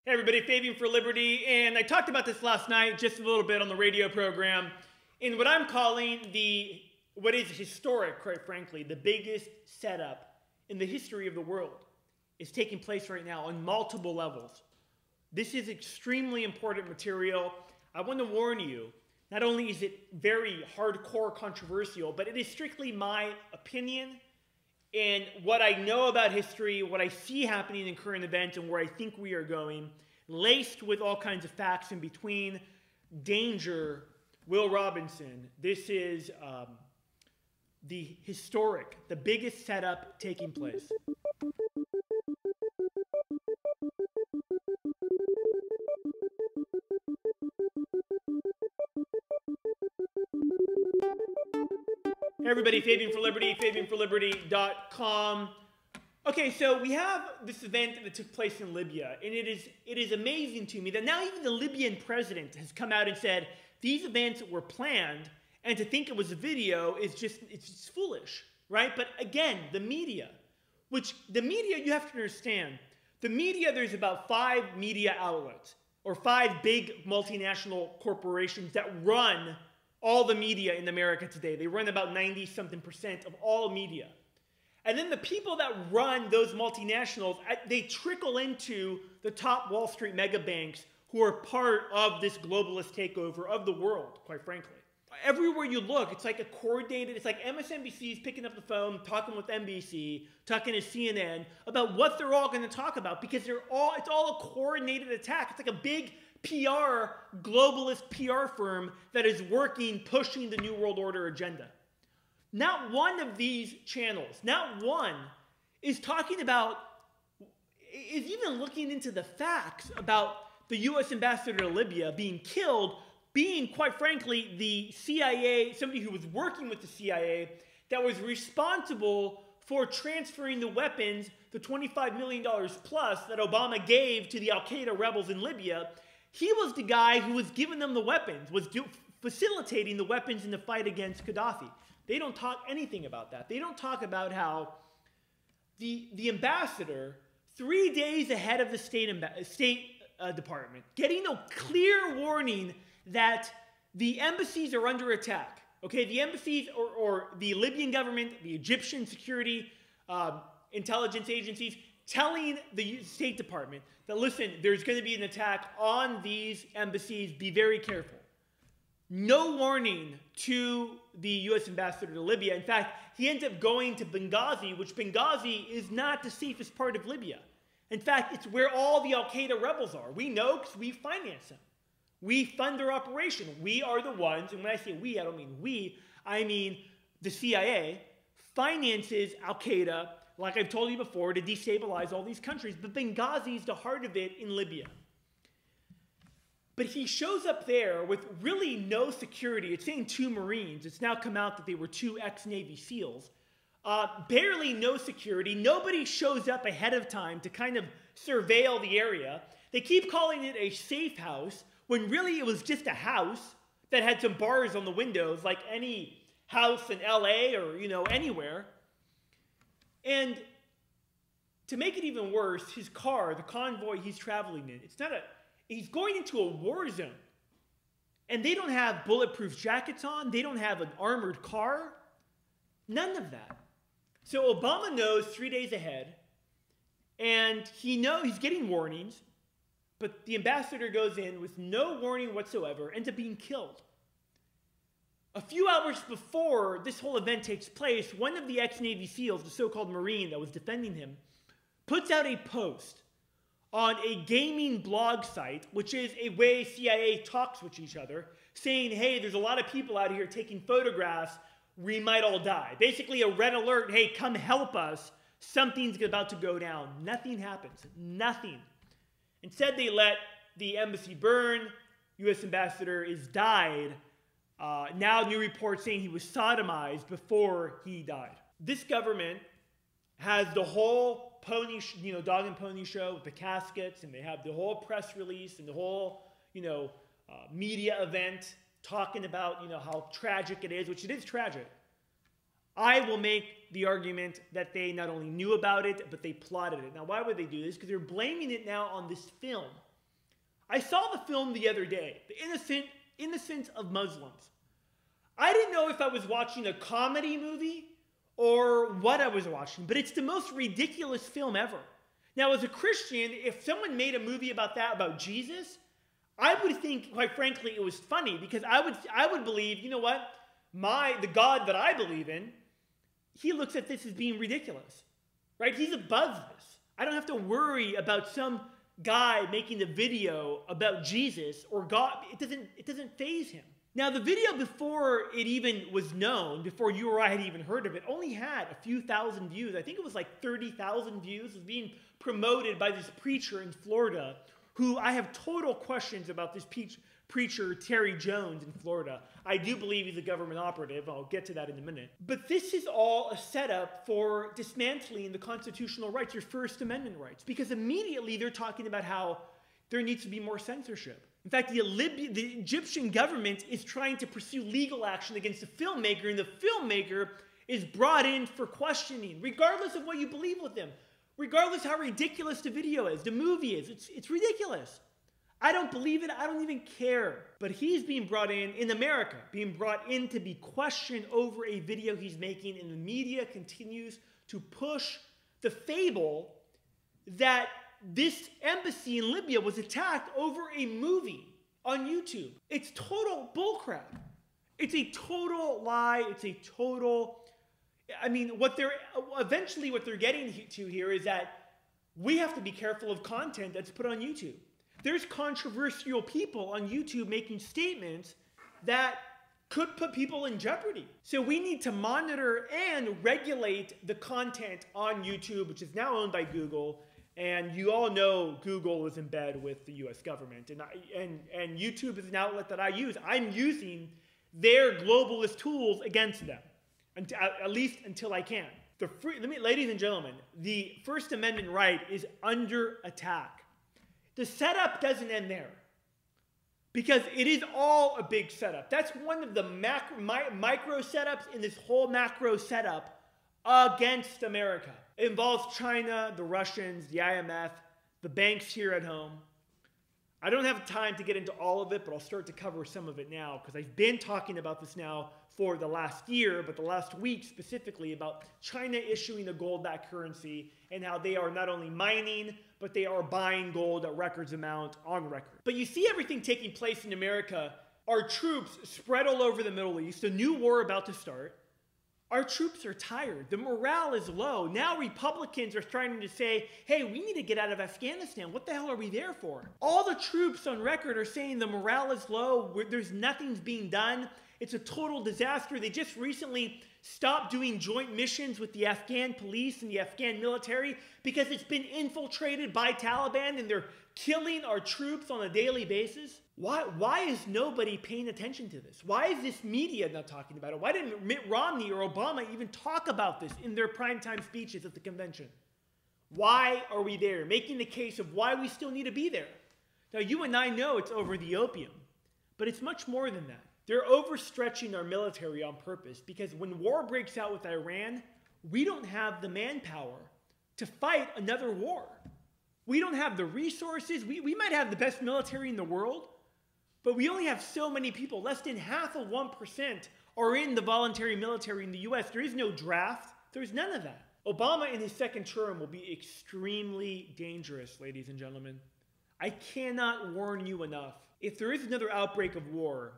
Hey everybody, Fabian for Liberty, and I talked about this last night just a little bit on the radio program in what I'm calling what is historic, quite frankly, the biggest setup in the history of the world is taking place right now on multiple levels. This is extremely important material. I want to warn you, not only is it very hardcore controversial, but it is strictly my opinion and what I know about history, what I see happening in current events, and where I think we are going, laced with all kinds of facts in between. Danger, Will Robinson. This is the biggest setup taking place. Hey everybody, Fabian for Liberty, FabianForLiberty.com. Okay, so we have this event that took place in Libya, and it is amazing to me that now even the Libyan president has come out and said these events were planned, and to think it was a video is just foolish, right? But again, the media, you have to understand, the media, there's about 5 media outlets, or 5 big multinational corporations that run all the media in America today. They run about 90-something% of all media. And then the people that run those multinationals, they trickle into the top Wall Street mega banks who are part of this globalist takeover of the world, quite frankly. Everywhere you look, it's like a coordinated, it's like MSNBC is picking up the phone, talking with NBC, talking to CNN about what they're all going to talk about, because it's all a coordinated attack. It's like a big globalist PR firm that is pushing the New World Order agenda. Not one of these channels, not one, is even looking into the facts about the U.S. ambassador to Libya being killed, being, quite frankly, the CIA, somebody who was working with the CIA, that was responsible for transferring the weapons, the $25 million plus that Obama gave to the Al-Qaeda rebels in Libya. He was the guy who was giving them the weapons, facilitating the weapons in the fight against Gaddafi. They don't talk anything about that. They don't talk about how the ambassador, 3 days ahead of the State Department, getting a clear warning that the embassies are under attack. Okay, the embassies or the Libyan government, the Egyptian security intelligence agencies, telling the State Department that, listen, there's going to be an attack on these embassies, be very careful. No warning to the U.S. ambassador to Libya. In fact, he ends up going to Benghazi, which Benghazi is not the safest part of Libya. In fact, it's where all the Al-Qaeda rebels are. We know because we finance them. We fund their operation. We are the ones, and when I say we, I don't mean we, I mean the CIA finances Al-Qaeda, like I've told you before, to destabilize all these countries. But Benghazi is the heart of it in Libya. But he shows up there with really no security. It's saying 2 Marines. It's now come out that they were 2 ex-Navy SEALs. Barely no security. Nobody shows up ahead of time to kind of surveil the area. They keep calling it a safe house, when really it was just a house that had some bars on the windows, like any house in LA or, anywhere. And to make it even worse, his car, the convoy he's traveling in, he's going into a war zone. And they don't have bulletproof jackets on. They don't have an armored car. None of that. So Obama knows 3 days ahead. And he's getting warnings. But the ambassador goes in with no warning whatsoever, ends up being killed. A few hours before this whole event takes place, one of the ex-Navy SEALs, the so-called Marine that was defending him, puts out a post on a gaming blog site, which is a way CIA talks with each other, saying, hey, there's a lot of people out here taking photographs, we might all die. Basically a red alert, hey, come help us, something's about to go down. Nothing happens, nothing. Instead, they let the embassy burn. U.S. ambassador is died. Now new reports saying he was sodomized before he died. This government has the whole dog and pony show with the caskets, and they have the whole press release and the whole, media event talking about, how tragic it is, which it is tragic. I will make the argument that they not only knew about it, but they plotted it. Now, why would they do this? Because they're blaming it now on this film. I saw the film the other day, The Innocence of Muslims. I didn't know if I was watching a comedy movie or what I was watching, but it's the most ridiculous film ever. Now, as a Christian, if someone made a movie about Jesus, I would think, quite frankly, it was funny, because I would believe, you know what, the God that I believe in, he looks at this as being ridiculous, right? He's above this. I don't have to worry about some guy making a video about Jesus or God. It doesn't faze him. Now, the video, before it even was known, before you or I had even heard of it, only had a few thousand views. I think it was like 30,000 views. It was being promoted by this preacher in Florida, who I have total questions about this preacher, Terry Jones in Florida. I do believe he's a government operative. I'll get to that in a minute. But this is all a setup for dismantling the constitutional rights, your First Amendment rights, because immediately they're talking about how there needs to be more censorship. In fact, the Egyptian government is trying to pursue legal action against the filmmaker, and the filmmaker is brought in for questioning, regardless of what you believe with them, regardless how ridiculous the video is, the movie is. It's ridiculous. I don't believe it. I don't even care. But he's being brought in America, being brought in to be questioned over a video he's making, and the media continues to push the fable that this embassy in Libya was attacked over a movie on YouTube. It's total bullcrap. It's a total lie. It's a total... I mean, what they're getting to here is that we have to be careful of content that's put on YouTube. There's controversial people on YouTube making statements that could put people in jeopardy. So we need to monitor and regulate the content on YouTube, which is now owned by Google. And you all know Google is in bed with the US government. And YouTube is an outlet that I use. I'm using their globalist tools against them, at least until I can. Ladies and gentlemen, the First Amendment right is under attack. The setup doesn't end there, because it is all a big setup. That's one of the micro setups in this whole macro setup against America. It involves China, the Russians, the IMF, the banks here at home. I don't have time to get into all of it, but I'll start to cover some of it now, because I've been talking about this now for the last year, but the last week specifically, about China issuing a gold-backed currency and how they are not only mining, but they are buying gold at records amount on record. But you see everything taking place in America. Our troops spread all over the Middle East, a new war about to start. Our troops are tired. The morale is low. Now Republicans are starting to say, hey, we need to get out of Afghanistan. What the hell are we there for? All the troops on record are saying the morale is low. There's nothing's being done. It's a total disaster. They just recently stopped doing joint missions with the Afghan police and the Afghan military because it's been infiltrated by Taliban, and they're killing our troops on a daily basis. Why is nobody paying attention to this? Why is this media not talking about it? Why didn't Mitt Romney or Obama even talk about this in their primetime speeches at the convention? Why are we there? Making the case of why we still need to be there. Now, you and I know it's over the opium, but it's much more than that. They're overstretching our military on purpose, because when war breaks out with Iran, we don't have the manpower to fight another war. We don't have the resources. We might have the best military in the world, but we only have so many people. Less than half of 1% are in the voluntary military in the US. There is no draft. There's none of that. Obama in his second term will be extremely dangerous, ladies and gentlemen. I cannot warn you enough. If there is another outbreak of war,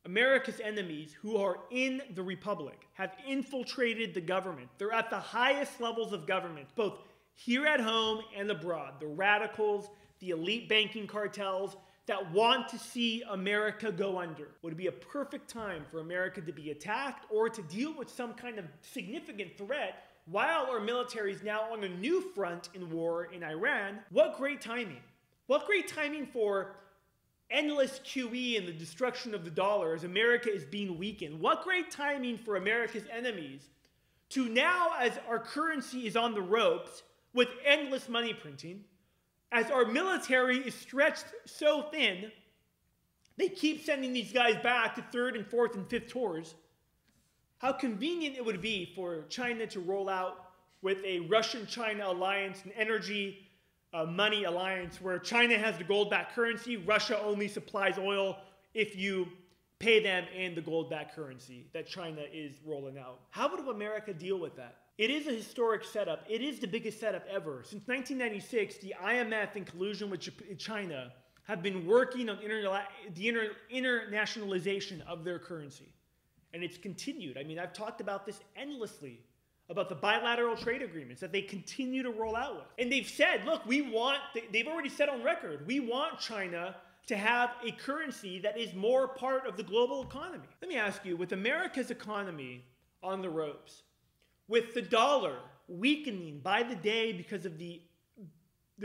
America's enemies, who are in the Republic, have infiltrated the government. They're at the highest levels of government, both here at home and abroad. The radicals, the elite banking cartels that want to see America go under. Would be a perfect time for America to be attacked or to deal with some kind of significant threat while our military is now on a new front in war in Iran. What great timing. What great timing for endless QE and the destruction of the dollar as America is being weakened. What great timing for America's enemies to now, as our currency is on the ropes with endless money printing, as our military is stretched so thin, they keep sending these guys back to third and fourth and fifth tours. How convenient it would be for China to roll out with a Russian-China alliance, an energy money alliance where China has the gold-backed currency, Russia only supplies oil if you pay them in the gold-backed currency that China is rolling out. How would America deal with that? It is a historic setup. It is the biggest setup ever. Since 1996, the IMF, in collusion with China, have been working on the internationalization of their currency. And it's continued. I mean, I've talked about this endlessly, about the bilateral trade agreements that they continue to roll out with. And they've said, look, they've already said on record, we want China to have a currency that is more part of the global economy. Let me ask you, with America's economy on the ropes, with the dollar weakening by the day because of the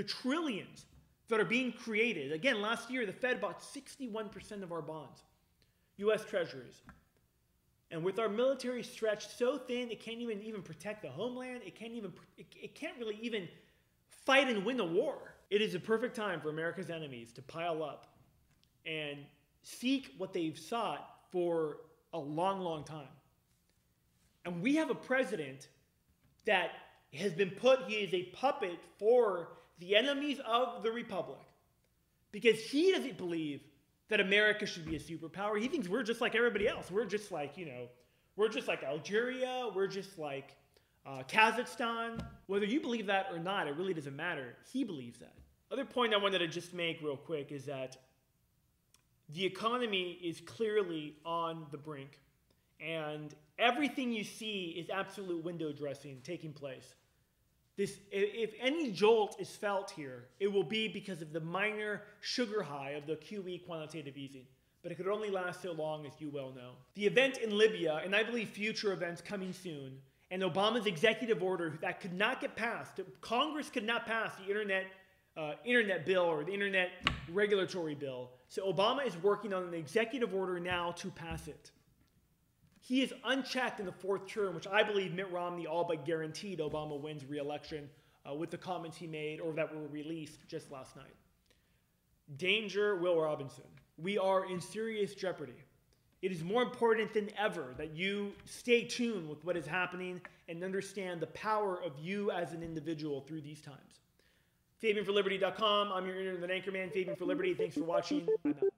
trillions that are being created. Again, last year, the Fed bought 61% of our bonds, U.S. Treasuries. And with our military stretched so thin, it can't even protect the homeland. It can't really even fight and win a war. It is a perfect time for America's enemies to pile up and seek what they've sought for a long, long time. And we have a president that has been he is a puppet for the enemies of the Republic. Because he doesn't believe that America should be a superpower. He thinks we're just like everybody else. We're just like, we're just like Algeria. We're just like Kazakhstan. Whether you believe that or not, it really doesn't matter. He believes that. Other point I wanted to just make real quick is that the economy is clearly on the brink. And everything you see is absolute window dressing taking place. If any jolt is felt here, it will be because of the minor sugar high of the QE quantitative easing. But it could only last so long, as you well know. The event in Libya, and I believe future events coming soon, and Obama's executive order that could not get passed, Congress could not pass the internet bill or the internet regulatory bill. So Obama is working on an executive order now to pass it. He is unchecked in the fourth term, which I believe Mitt Romney all but guaranteed Obama wins re-election with the comments he made or that were released just last night. Danger, Will Robinson. We are in serious jeopardy. It is more important than ever that you stay tuned with what is happening and understand the power of you as an individual through these times. FabianForLiberty.com. I'm your internet anchorman, Fabian for Liberty. Thanks for watching. I'm out.